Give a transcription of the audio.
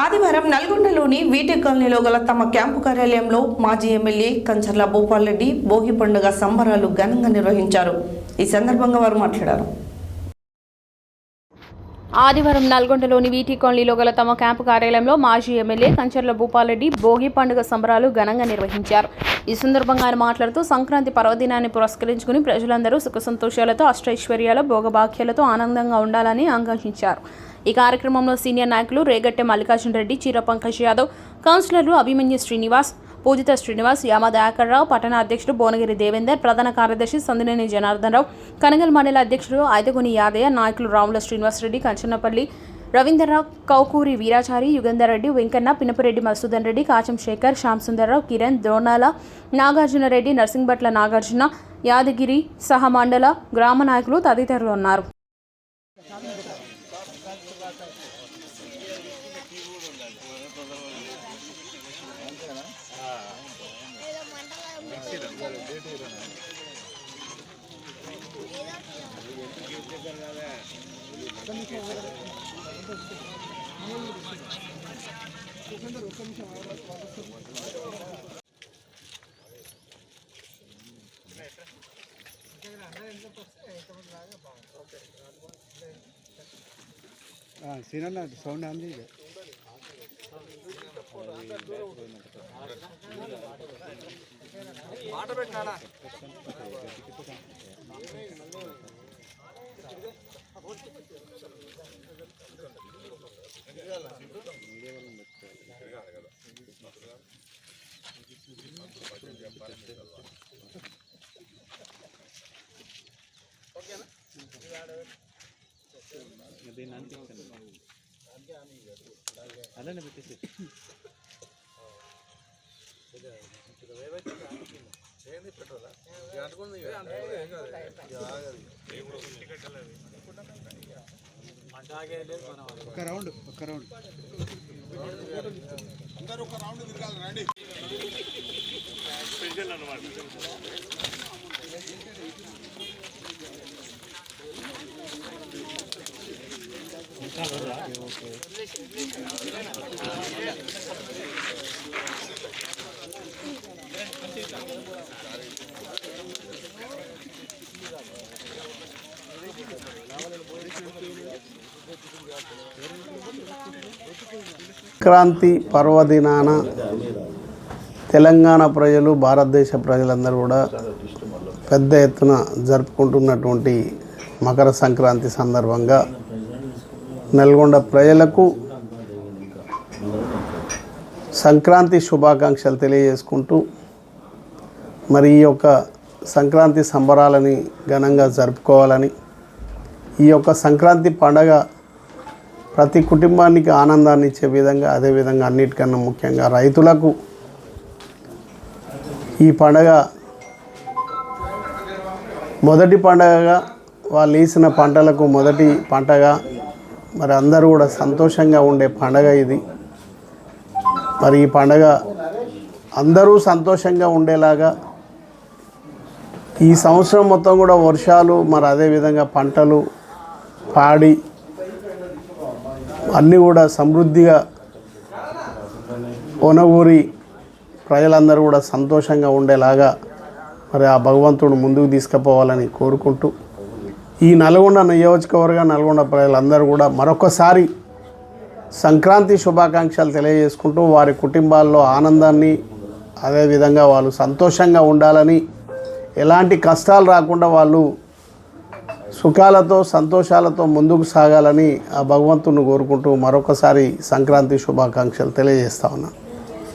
ఆదివారం నల్గొండలోని వీటి కాలనీలో గల తమ క్యాంపు కార్యాలయంలో మాజీ ఎమ్మెల్యే కంచర్ల భూపాల్ రెడ్డి భోగి పండుగ సంబరాలు ఘనంగా నిర్వహించారు. ఈ సందర్భంగా వారు మాట్లాడారు. ఆదివారం నల్గొండలోని వీటి కాలనీలో గల తమ క్యాంపు కార్యాలయంలో మాజీ ఎమ్మెల్యే కంచర్ల భూపాల్ రెడ్డి భోగి పండుగ సంబరాలు ఘనంగా నిర్వహించారు. ఈ సందర్భంగా ఆయన మాట్లాడుతూ సంక్రాంతి పర్వదినాన్ని పురస్కరించుకుని ప్రజలందరూ సుఖ సంతోషాలతో అష్టైశ్వర్యాల భోగభాగ్యాలతో ఆనందంగా ఉండాలని ఆకాంక్షించారు. ఈ కార్యక్రమంలో సీనియర్ నాయకులు రేగట్టె మల్లికార్జున రెడ్డి, చీర పంకజ్ యాదవ్, కౌన్సిలర్లు అభిమన్యు శ్రీనివాస్, పూజిత శ్రీనివాస్, యామ దయాకర్ రావు, పట్టణ అధ్యక్షుడు భువనగిరి దేవేందర్, ప్రధాన కార్యదర్శి సందినేని జనార్దన్ రావు, కనగల్ మండల అధ్యక్షుడు ఐదగుని యాదయ్య, నాయకులు రాముల శ్రీనివాసరెడ్డి, కంచనపల్లి రవీంద్రరావు, కౌకూరి వీరాచారి, యుగంధర్ రెడ్డి, వెంకన్న, పినపరెడ్డి మసూదన్ రెడ్డి, కాచం శేఖర్, శ్యామ్ సుందర్రావు, కిరణ్, ద్రోణాల నాగార్జున రెడ్డి, నర్సింగ్భట్ల నాగార్జున, యాదగిరి సహా మండల గ్రామ నాయకులు తదితరులు ఉన్నారు. సీనన్న సౌండ్ అంది మాట పెట్టాలా అలానే పెట్టేసి ఒక రౌండ్ అందరూ ఒక రౌండ్ తిరగాలి రండి. స్పెషల్ అన్నమాట. సంక్రాంతి పర్వదినాన తెలంగాణ ప్రజలు, భారతదేశ ప్రజలందరూ కూడా పెద్ద ఎత్తున జరుపుకుంటున్నటువంటి మకర సంక్రాంతి సందర్భంగా నల్గొండ ప్రజలకు సంక్రాంతి శుభాకాంక్షలు తెలియజేసుకుంటూ మరి ఈ యొక్క సంక్రాంతి సంబరాలని ఘనంగా జరుపుకోవాలని, ఈ యొక్క సంక్రాంతి పండగ ప్రతి కుటుంబానికి ఆనందాన్ని ఇచ్చే విధంగా, అదేవిధంగా అన్నిటికన్నా ముఖ్యంగా రైతులకు ఈ పండగ మొదటి పండగగా, వాళ్ళు వేసిన పంటలకు మొదటి పంటగా మరి అందరూ కూడా సంతోషంగా ఉండే పండగ ఇది. మరి ఈ పండగ అందరూ సంతోషంగా ఉండేలాగా ఈ సంవత్సరం మొత్తం కూడా వర్షాలు, మరి అదేవిధంగా పంటలు, పాడి అన్నీ కూడా సమృద్ధిగా ఒనగూరి ప్రజలందరూ కూడా సంతోషంగా ఉండేలాగా మరి ఆ భగవంతుడు ముందుకు తీసుకుపోవాలని కోరుకుంటూ ఈ నల్గొండ నియోజకవర్గ నల్గొండ ప్రజలందరూ కూడా మరొకసారి సంక్రాంతి శుభాకాంక్షలు తెలియజేసుకుంటూ వారి కుటుంబాల్లో ఆనందాన్ని, అదేవిధంగా వాళ్ళు సంతోషంగా ఉండాలని, ఎలాంటి కష్టాలు రాకుండా వాళ్ళు సుఖాలతో సంతోషాలతో ముందుకు సాగాలని ఆ భగవంతుని కోరుకుంటూ మరొకసారి సంక్రాంతి శుభాకాంక్షలు తెలియజేస్తా ఉన్నాను.